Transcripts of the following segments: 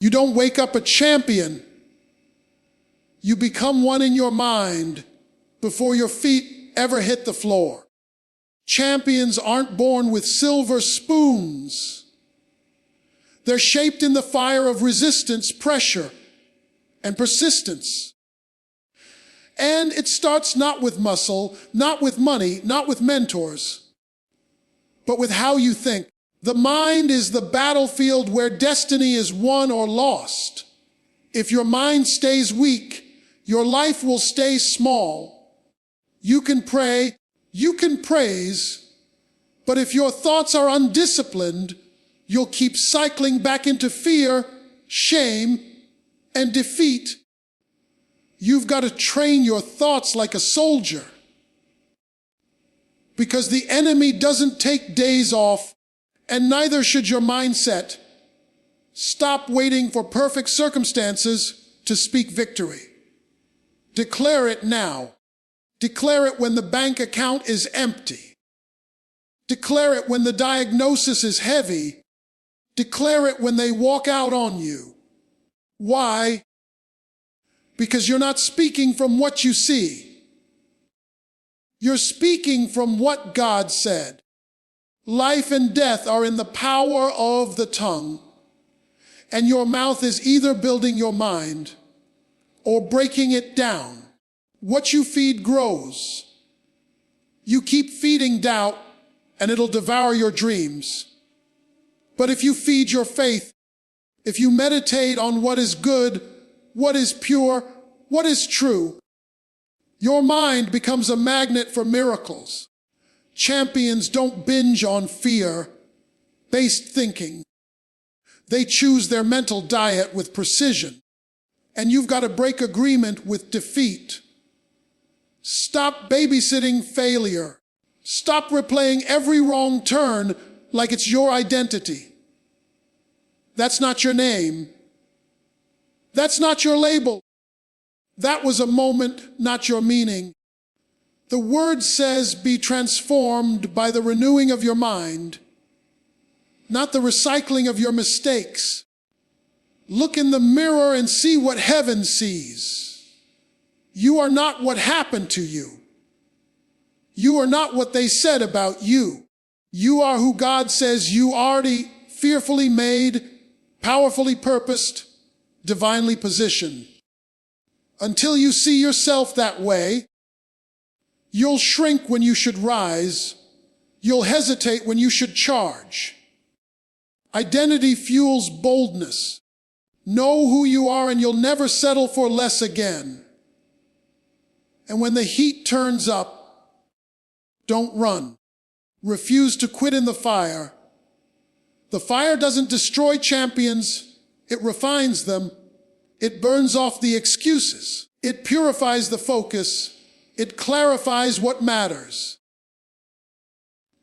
You don't wake up a champion. You become one in your mind before your feet ever hit the floor. Champions aren't born with silver spoons. They're shaped in the fire of resistance, pressure, and persistence. And it starts not with muscle, not with money, not with mentors, but with how you think. The mind is the battlefield where destiny is won or lost. If your mind stays weak, your life will stay small. You can pray, you can praise, but if your thoughts are undisciplined, you'll keep cycling back into fear, shame, and defeat. You've got to train your thoughts like a soldier, because the enemy doesn't take days off, and neither should your mindset. Stop waiting for perfect circumstances to speak victory. Declare it now. Declare it when the bank account is empty. Declare it when the diagnosis is heavy. Declare it when they walk out on you. Why? Because you're not speaking from what you see. You're speaking from what God said. Life and death are in the power of the tongue, and your mouth is either building your mind or breaking it down. What you feed grows. You keep feeding doubt, and it'll devour your dreams. But if you feed your faith, if you meditate on what is good, what is pure, what is true, your mind becomes a magnet for miracles. Champions don't binge on fear-based thinking. They choose their mental diet with precision. And you've got to break agreement with defeat. Stop babysitting failure. Stop replaying every wrong turn like it's your identity. That's not your name. That's not your label. That was a moment, not your meaning. The word says, be transformed by the renewing of your mind, not the recycling of your mistakes. Look in the mirror and see what heaven sees. You are not what happened to you. You are not what they said about you. You are who God says you already fearfully made, powerfully purposed, divinely positioned. Until you see yourself that way, you'll shrink when you should rise. You'll hesitate when you should charge. Identity fuels boldness. Know who you are and you'll never settle for less again. And when the heat turns up, don't run. Refuse to quit in the fire. The fire doesn't destroy champions, it refines them. It burns off the excuses. It purifies the focus. It clarifies what matters.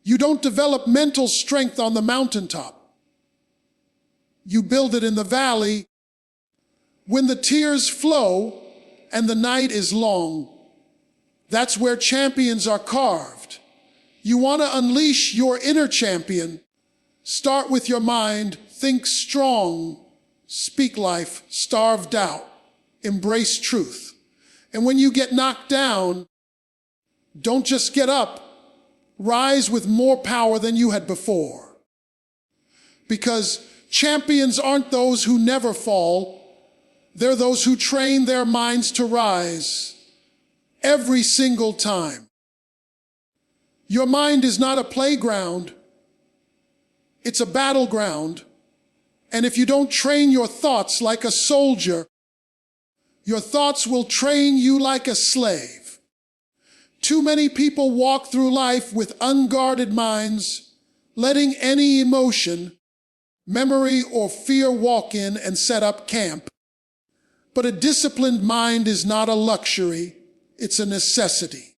You don't develop mental strength on the mountaintop. You build it in the valley. When the tears flow and the night is long, that's where champions are carved. You want to unleash your inner champion. Start with your mind. Think strong. Speak life. Starve doubt. Embrace truth. And when you get knocked down, don't just get up. Rise with more power than you had before. Because champions aren't those who never fall. They're those who train their minds to rise every single time. Your mind is not a playground. It's a battleground. And if you don't train your thoughts like a soldier, your thoughts will train you like a slave. Too many people walk through life with unguarded minds, letting any emotion, memory, or fear walk in and set up camp. But a disciplined mind is not a luxury, it's a necessity.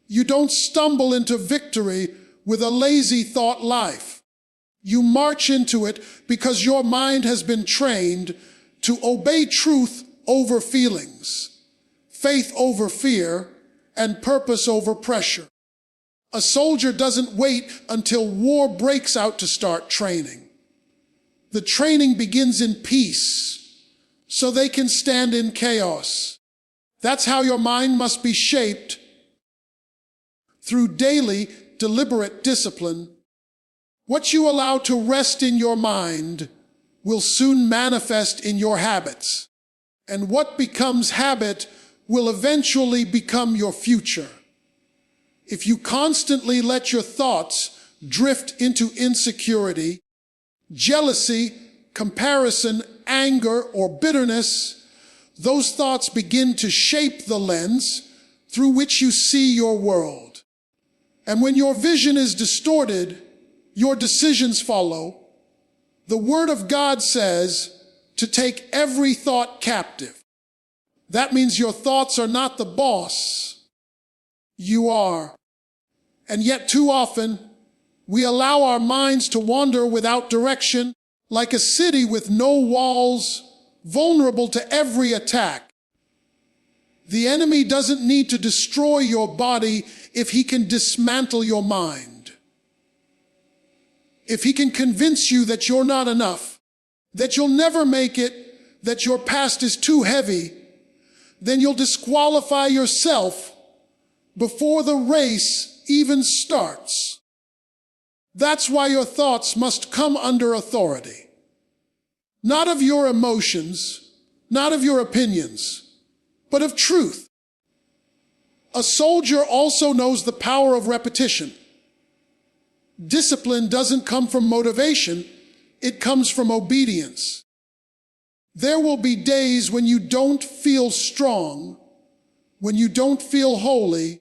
You don't stumble into victory with a lazy thought life. You march into it because your mind has been trained to obey truth over feelings, faith over fear, and purpose over pressure. A soldier doesn't wait until war breaks out to start training. The training begins in peace, so they can stand in chaos. That's how your mind must be shaped, through daily, deliberate discipline. What you allow to rest in your mind will soon manifest in your habits. And what becomes habit will eventually become your future. If you constantly let your thoughts drift into insecurity, jealousy, comparison, anger, or bitterness, those thoughts begin to shape the lens through which you see your world. And when your vision is distorted, your decisions follow. The Word of God says to take every thought captive. That means your thoughts are not the boss. You are. And yet too often, we allow our minds to wander without direction, like a city with no walls, vulnerable to every attack. The enemy doesn't need to destroy your body if he can dismantle your mind. If he can convince you that you're not enough, that you'll never make it, that your past is too heavy, then you'll disqualify yourself before the race even starts. That's why your thoughts must come under authority. Not of your emotions, not of your opinions, but of truth. A soldier also knows the power of repetition. Discipline doesn't come from motivation, it comes from obedience. There will be days when you don't feel strong, when you don't feel holy,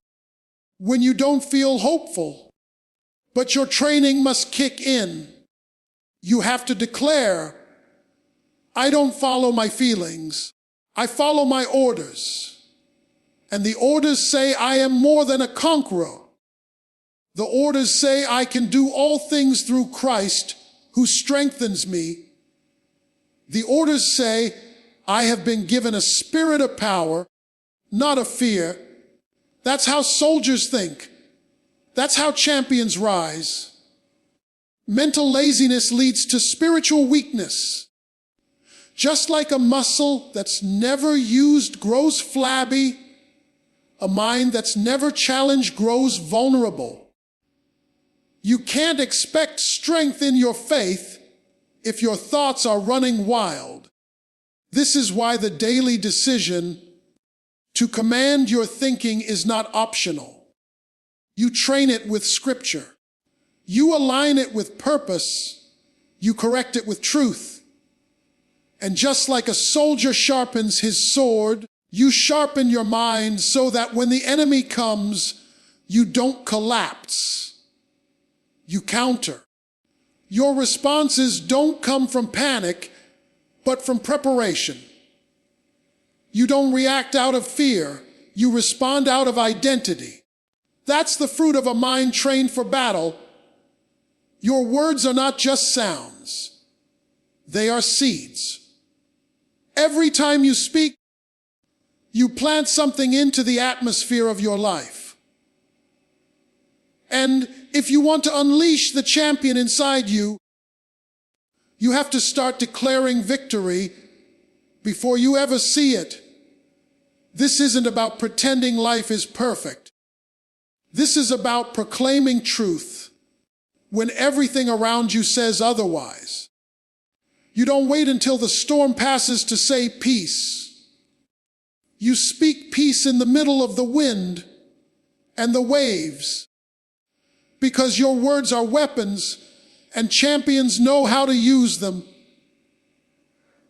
when you don't feel hopeful. But your training must kick in. You have to declare, I don't follow my feelings, I follow my orders. And the orders say I am more than a conqueror. The orders say I can do all things through Christ who strengthens me. The orders say I have been given a spirit of power, not of fear. That's how soldiers think. That's how champions rise. Mental laziness leads to spiritual weakness. Just like a muscle that's never used grows flabby, a mind that's never challenged grows vulnerable. You can't expect strength in your faith if your thoughts are running wild. This is why the daily decision to command your thinking is not optional. You train it with Scripture. You align it with purpose. You correct it with truth. And just like a soldier sharpens his sword, you sharpen your mind so that when the enemy comes, you don't collapse. You counter. Your responses don't come from panic, but from preparation. You don't react out of fear. You respond out of identity. That's the fruit of a mind trained for battle. Your words are not just sounds. They are seeds. Every time you speak, you plant something into the atmosphere of your life. And if you want to unleash the champion inside you, you have to start declaring victory before you ever see it. This isn't about pretending life is perfect. This is about proclaiming truth when everything around you says otherwise. You don't wait until the storm passes to say peace. You speak peace in the middle of the wind and the waves, because your words are weapons and champions know how to use them.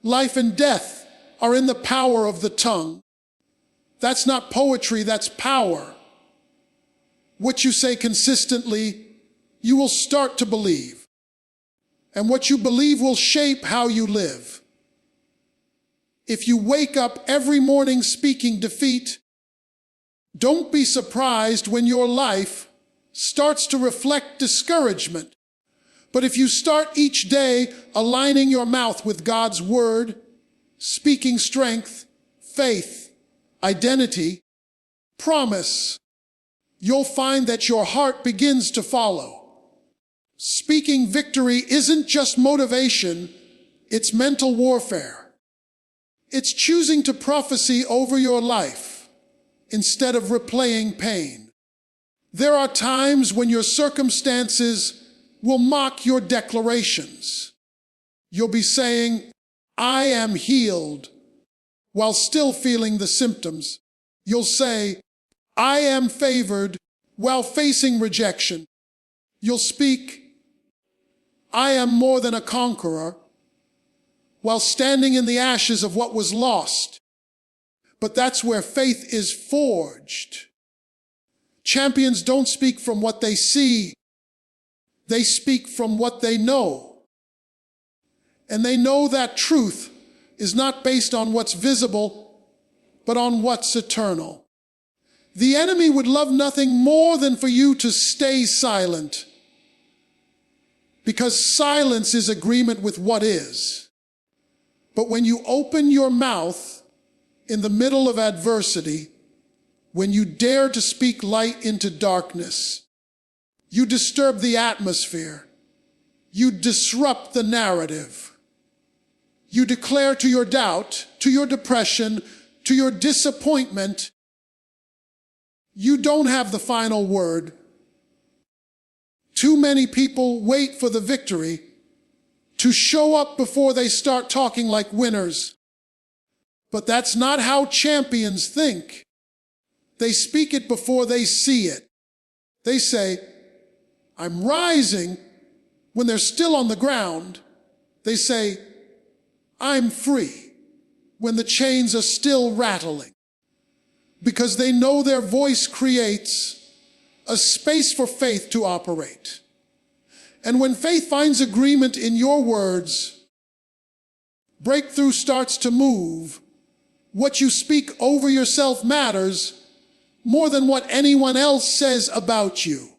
Life and death are in the power of the tongue. That's not poetry, that's power. What you say consistently, you will start to believe. And what you believe will shape how you live. If you wake up every morning speaking defeat, don't be surprised when your life starts to reflect discouragement. But if you start each day aligning your mouth with God's word, speaking strength, faith, identity, promise, you'll find that your heart begins to follow. Speaking victory isn't just motivation, It's mental warfare. It's choosing to prophesy over your life instead of replaying pain. There are times when your circumstances will mock your declarations. You'll be saying, "I am healed," while still feeling the symptoms. You'll say, "I am favored," while facing rejection. You'll speak, "I am more than a conqueror," while standing in the ashes of what was lost. But that's where faith is forged. Champions don't speak from what they see. They speak from what they know. And they know that truth is not based on what's visible, but on what's eternal. The enemy would love nothing more than for you to stay silent, because silence is agreement with what is. But when you open your mouth in the middle of adversity, when you dare to speak light into darkness, you disturb the atmosphere. You disrupt the narrative. You declare to your doubt, to your depression, to your disappointment, you don't have the final word. Too many people wait for the victory to show up before they start talking like winners. But that's not how champions think. They speak it before they see it. They say, "I'm rising," when they're still on the ground. They say, "I'm free," when the chains are still rattling. Because they know their voice creates a space for faith to operate. And when faith finds agreement in your words, breakthrough starts to move. What you speak over yourself matters more than what anyone else says about you.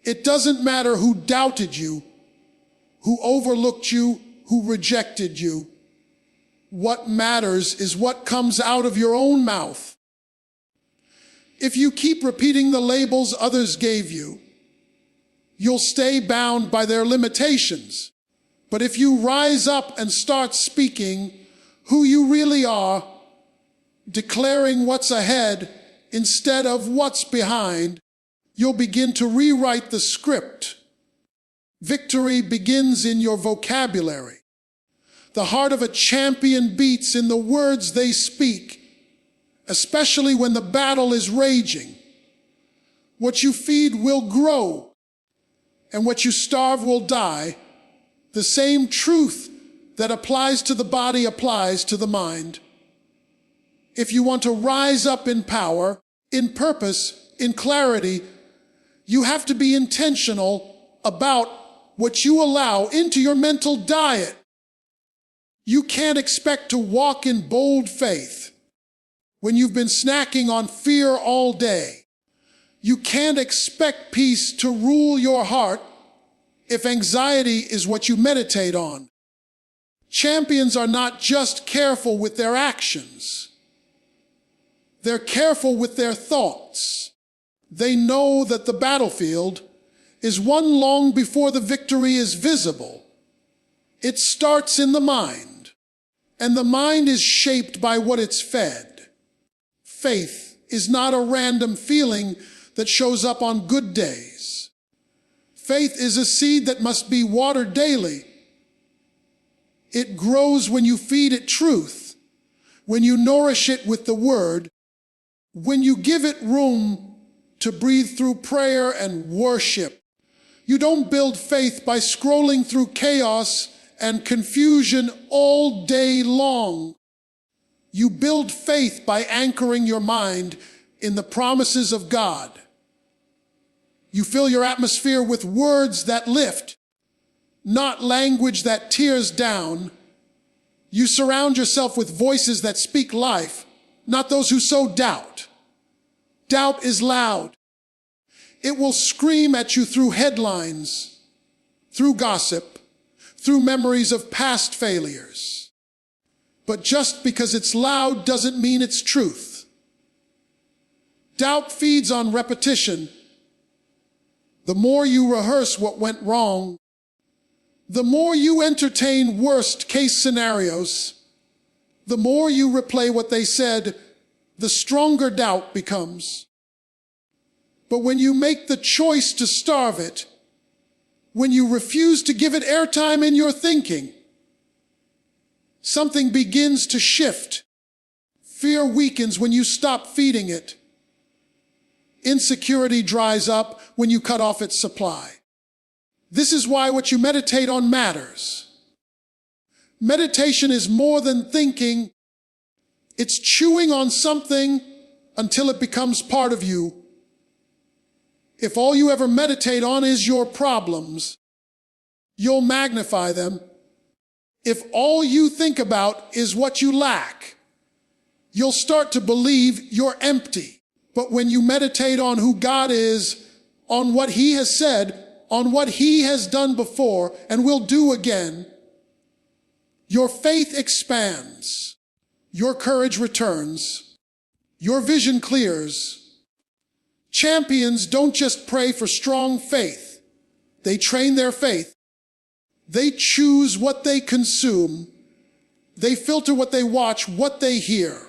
It doesn't matter who doubted you, who overlooked you, who rejected you. What matters is what comes out of your own mouth. If you keep repeating the labels others gave you, you'll stay bound by their limitations. But if you rise up and start speaking who you really are, declaring what's ahead instead of what's behind, you'll begin to rewrite the script. Victory begins in your vocabulary. The heart of a champion beats in the words they speak, especially when the battle is raging. What you feed will grow, and what you starve will die. The same truth that applies to the body applies to the mind. If you want to rise up in power, in purpose, in clarity, you have to be intentional about what you allow into your mental diet. You can't expect to walk in bold faith when you've been snacking on fear all day. You can't expect peace to rule your heart if anxiety is what you meditate on. Champions are not just careful with their actions. They're careful with their thoughts. They know that the battlefield is won long before the victory is visible. It starts in the mind, and the mind is shaped by what it's fed. Faith is not a random feeling that shows up on good days. Faith is a seed that must be watered daily. It grows when you feed it truth, when you nourish it with the word, when you give it room to breathe through prayer and worship. You don't build faith by scrolling through chaos and confusion all day long. You build faith by anchoring your mind in the promises of God. You fill your atmosphere with words that lift, not language that tears down. You surround yourself with voices that speak life, not those who sow doubt. Doubt is loud. It will scream at you through headlines, through gossip, through memories of past failures. But just because it's loud doesn't mean it's truth. Doubt feeds on repetition. The more you rehearse what went wrong, The more you entertain worst-case scenarios, the more you replay what they said, the stronger doubt becomes. But when you make the choice to starve it, when you refuse to give it airtime in your thinking, something begins to shift. Fear weakens when you stop feeding it. Insecurity dries up when you cut off its supply. This is why what you meditate on matters. Meditation is more than thinking. It's chewing on something until it becomes part of you. If all you ever meditate on is your problems, you'll magnify them. If all you think about is what you lack, you'll start to believe you're empty. But when you meditate on who God is, on what He has said, on what He has done before and will do again, your faith expands, your courage returns, your vision clears. Champions don't just pray for strong faith. They train their faith. They choose what they consume. They filter what they watch, what they hear,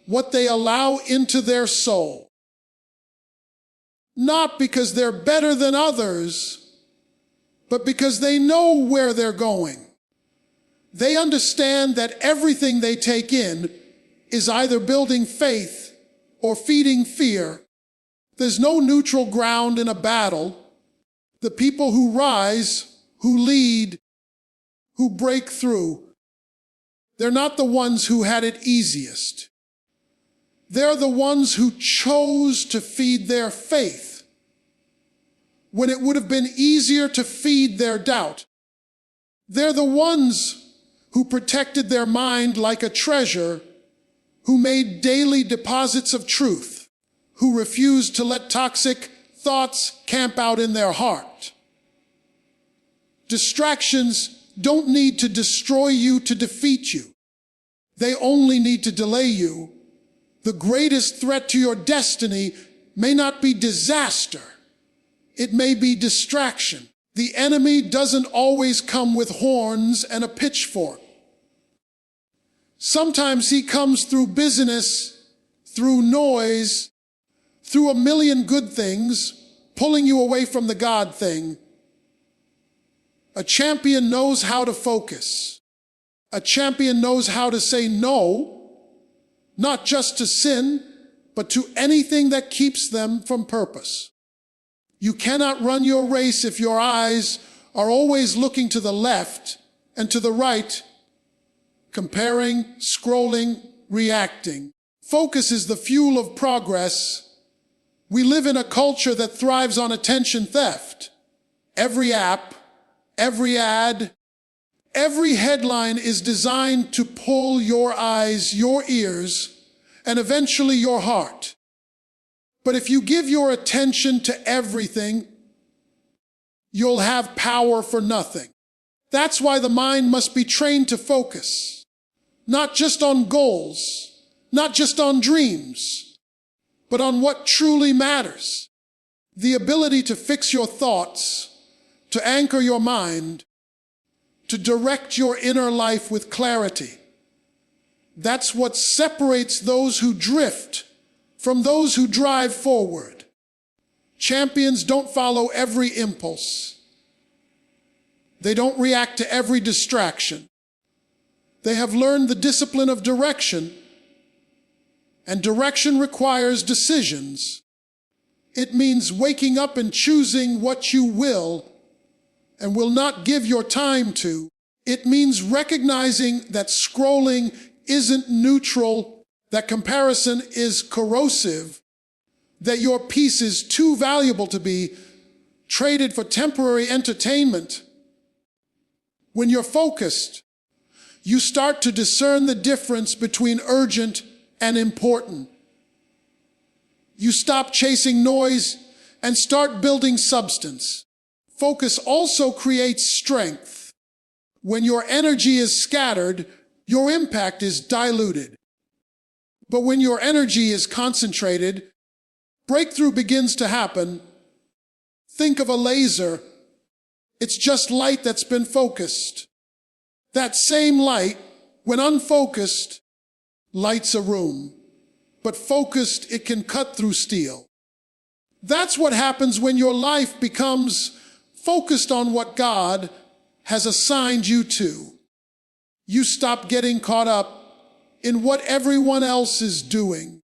what they allow into their soul. Not because they're better than others, but because they know where they're going. They understand that everything they take in is either building faith or feeding fear. There's no neutral ground in a battle. The people who rise, who lead, who break through, they're not the ones who had it easiest. They're the ones who chose to feed their faith when it would have been easier to feed their doubt. They're the ones who protected their mind like a treasure, who made daily deposits of truth, who refused to let toxic thoughts camp out in their heart. Distractions don't need to destroy you to defeat you. They only need to delay you. The greatest threat to your destiny may not be disaster. It may be distraction. The enemy doesn't always come with horns and a pitchfork. Sometimes he comes through busyness, through noise, through a million good things, pulling you away from the God thing. A champion knows how to focus. A champion knows how to say no, not just to sin, but to anything that keeps them from purpose. You cannot run your race if your eyes are always looking to the left and to the right, comparing, scrolling, reacting. Focus is the fuel of progress. We live in a culture that thrives on attention theft. Every app, every ad, every headline is designed to pull your eyes, your ears, and eventually your heart. But if you give your attention to everything, you'll have power for nothing. That's why the mind must be trained to focus, not just on goals, not just on dreams, but on what truly matters. The ability to fix your thoughts, to anchor your mind, to direct your inner life with clarity. That's what separates those who drift from those who drive forward. Champions don't follow every impulse. They don't react to every distraction. They have learned the discipline of direction, and direction requires decisions. It means waking up and choosing what you will and will not give your time to. It means recognizing that scrolling isn't neutral, that comparison is corrosive, that your peace is too valuable to be traded for temporary entertainment. When you're focused, you start to discern the difference between urgent and important. You stop chasing noise and start building substance. Focus also creates strength. When your energy is scattered, your impact is diluted. But when your energy is concentrated, breakthrough begins to happen. Think of a laser. It's just light that's been focused. That same light, when unfocused, lights a room. But focused, it can cut through steel. That's what happens when your life becomes focused on what God has assigned you to. You stop getting caught up in what everyone else is doing.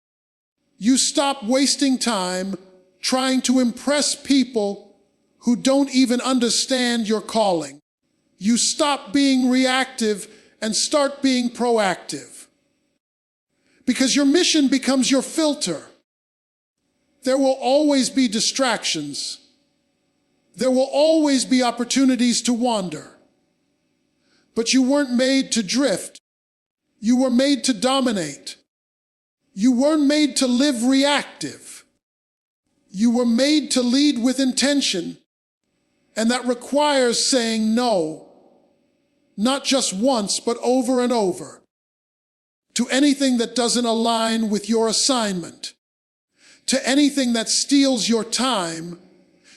You stop wasting time trying to impress people who don't even understand your calling. You stop being reactive and start being proactive. Because your mission becomes your filter. There will always be distractions. There will always be opportunities to wander. But you weren't made to drift. You were made to dominate. You weren't made to live reactive. You were made to lead with intention. And that requires saying no, not just once, but over and over, to anything that doesn't align with your assignment, to anything that steals your time,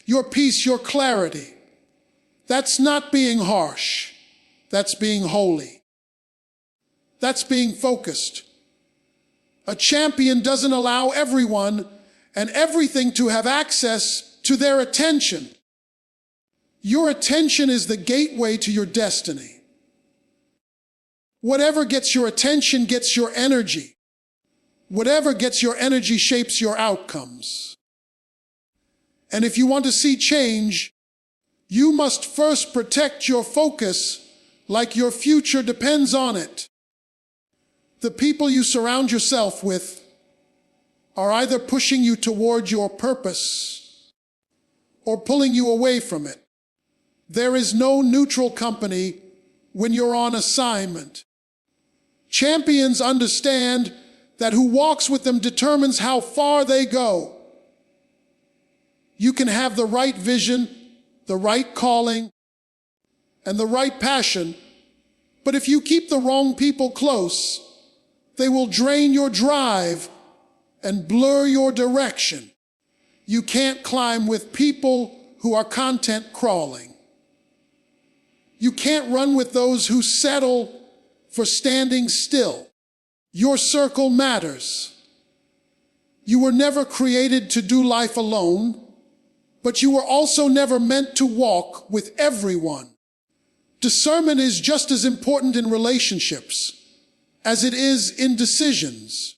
your peace, your clarity. That's not being harsh. That's being holy. That's being focused. A champion doesn't allow everyone and everything to have access to their attention. Your attention is the gateway to your destiny. Whatever gets your attention gets your energy. Whatever gets your energy shapes your outcomes. And if you want to see change, you must first protect your focus like your future depends on it. The people you surround yourself with are either pushing you toward your purpose or pulling you away from it. There is no neutral company when you're on assignment. Champions understand that who walks with them determines how far they go. You can have the right vision, the right calling, and the right passion, but if you keep the wrong people close, they will drain your drive and blur your direction. You can't climb with people who are content crawling. You can't run with those who settle for standing still. Your circle matters. You were never created to do life alone, but you were also never meant to walk with everyone. Discernment is just as important in relationships as it is in decisions.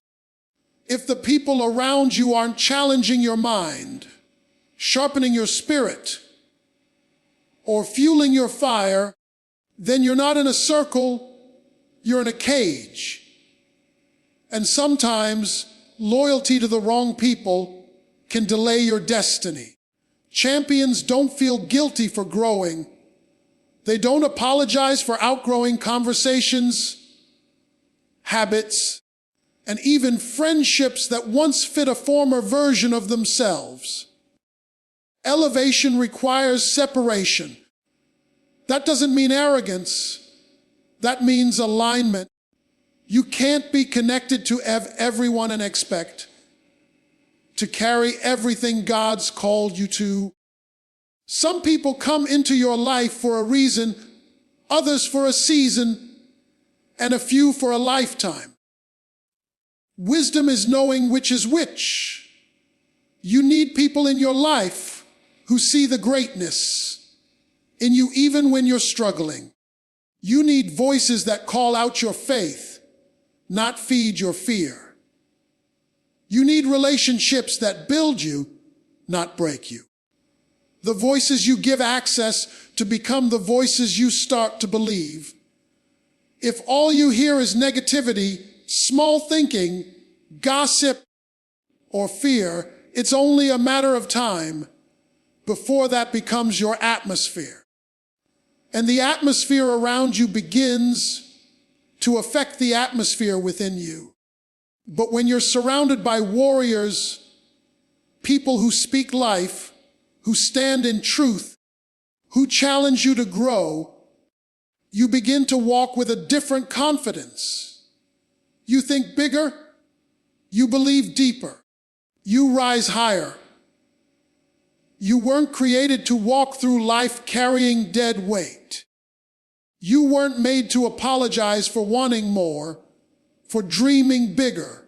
If the people around you aren't challenging your mind, sharpening your spirit, or fueling your fire, then you're not in a circle, you're in a cage. And sometimes loyalty to the wrong people can delay your destiny. Champions don't feel guilty for growing. They don't apologize for outgrowing conversations, habits, and even friendships that once fit a former version of themselves. Elevation requires separation. That doesn't mean arrogance. That means alignment. You can't be connected to everyone and expect to carry everything God's called you to. Some people come into your life for a reason, others for a season, and a few for a lifetime. Wisdom is knowing which is which. You need people in your life who see the greatness in you even when you're struggling. You need voices that call out your faith, not feed your fear. You need relationships that build you, not break you. The voices you give access to become the voices you start to believe. If all you hear is negativity, small thinking, gossip, or fear, it's only a matter of time before that becomes your atmosphere. And the atmosphere around you begins to affect the atmosphere within you. But when you're surrounded by warriors, people who speak life, who stand in truth, who challenge you to grow, you begin to walk with a different confidence. You think bigger, you believe deeper, you rise higher. You weren't created to walk through life carrying dead weight. You weren't made to apologize for wanting more, for dreaming bigger,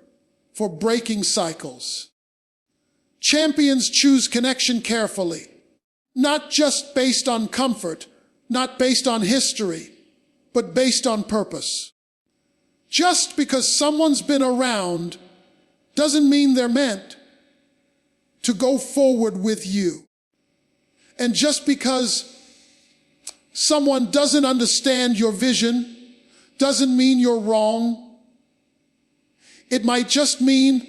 for breaking cycles. Champions choose connection carefully, not just based on comfort, not based on history, but based on purpose. Just because someone's been around doesn't mean they're meant to go forward with you. And just because someone doesn't understand your vision doesn't mean you're wrong. It might just mean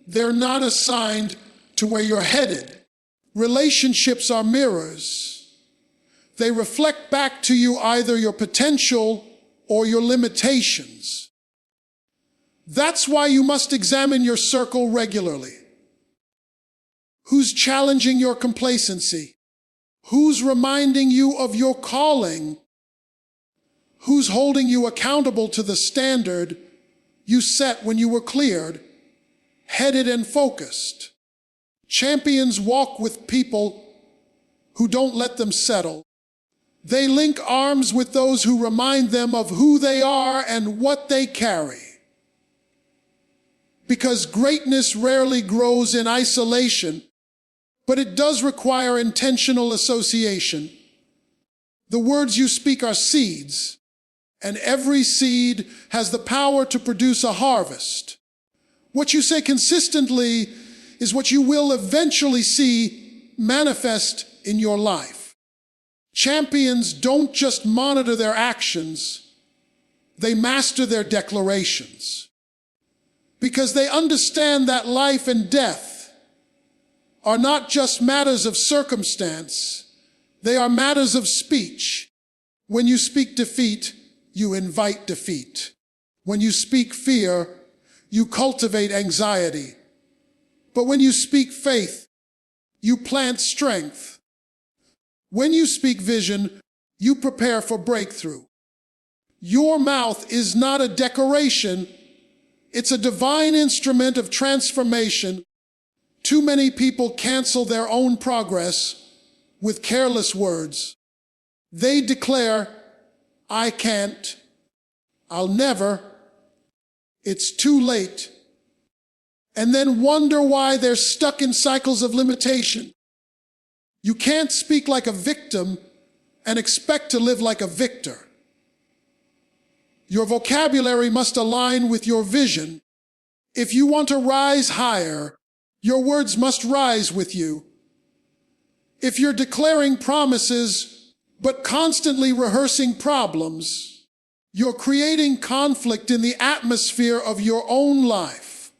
they're not assigned to where you're headed. Relationships are mirrors. They reflect back to you either your potential or your limitations. That's why you must examine your circle regularly. Who's challenging your complacency? Who's reminding you of your calling? Who's holding you accountable to the standard you set when you were cleared, headed and focused? Champions walk with people who don't let them settle. They link arms with those who remind them of who they are and what they carry. Because greatness rarely grows in isolation, but it does require intentional association. The words you speak are seeds, and every seed has the power to produce a harvest. What you say consistently is what you will eventually see manifest in your life. Champions don't just monitor their actions, they master their declarations. Because they understand that life and death are not just matters of circumstance, they are matters of speech. When you speak defeat, you invite defeat. When you speak fear, you cultivate anxiety. But when you speak faith, you plant strength. When you speak vision, you prepare for breakthrough. Your mouth is not a decoration, it's a divine instrument of transformation. Too many people cancel their own progress with careless words. They declare, I can't, I'll never, it's too late, and then wonder why they're stuck in cycles of limitation. You can't speak like a victim and expect to live like a victor. Your vocabulary must align with your vision. If you want to rise higher, your words must rise with you. If you're declaring promises, but constantly rehearsing problems, you're creating conflict in the atmosphere of your own life.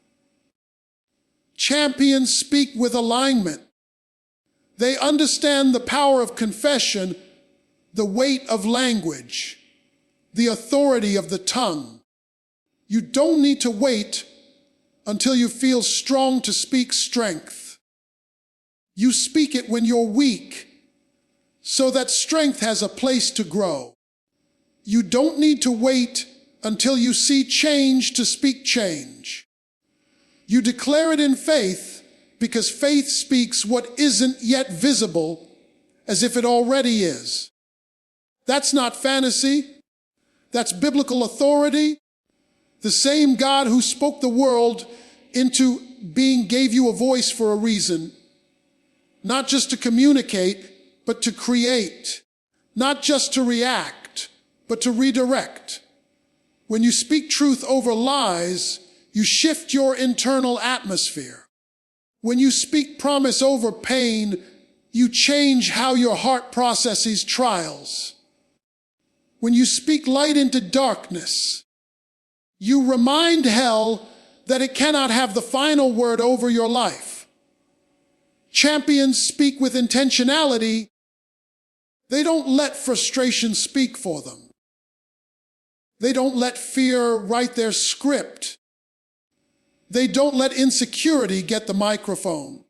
Champions speak with alignment. They understand the power of confession, the weight of language, the authority of the tongue. You don't need to wait until you feel strong to speak strength. You speak it when you're weak, so that strength has a place to grow. You don't need to wait until you see change to speak change. You declare it in faith because faith speaks what isn't yet visible as if it already is. That's not fantasy. That's biblical authority. The same God who spoke the world into being gave you a voice for a reason. Not just to communicate, but to create. Not just to react, but to redirect. When you speak truth over lies, you shift your internal atmosphere. When you speak promise over pain, you change how your heart processes trials. When you speak light into darkness, you remind hell that it cannot have the final word over your life. Champions speak with intentionality. They don't let frustration speak for them. They don't let fear write their script. They don't let insecurity get the microphone.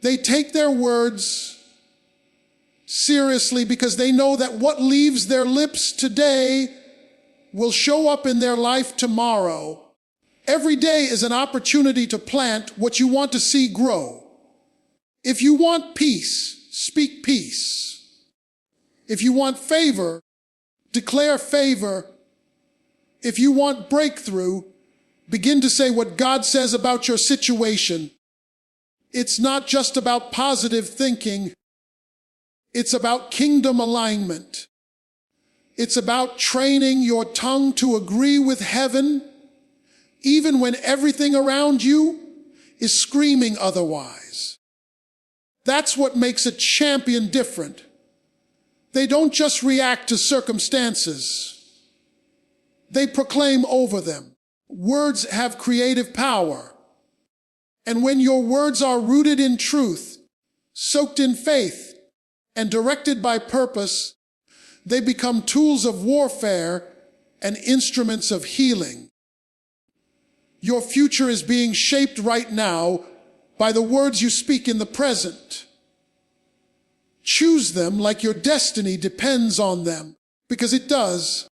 They take their words seriously because they know that what leaves their lips today will show up in their life tomorrow. Every day is an opportunity to plant what you want to see grow. If you want peace, speak peace. If you want favor, declare favor. If you want breakthrough, begin to say what God says about your situation. It's not just about positive thinking. It's about kingdom alignment. It's about training your tongue to agree with heaven, even when everything around you is screaming otherwise. That's what makes a champion different. They don't just react to circumstances. They proclaim over them. Words have creative power. And when your words are rooted in truth, soaked in faith, and directed by purpose, they become tools of warfare and instruments of healing. Your future is being shaped right now by the words you speak in the present. Choose them like your destiny depends on them, because it does.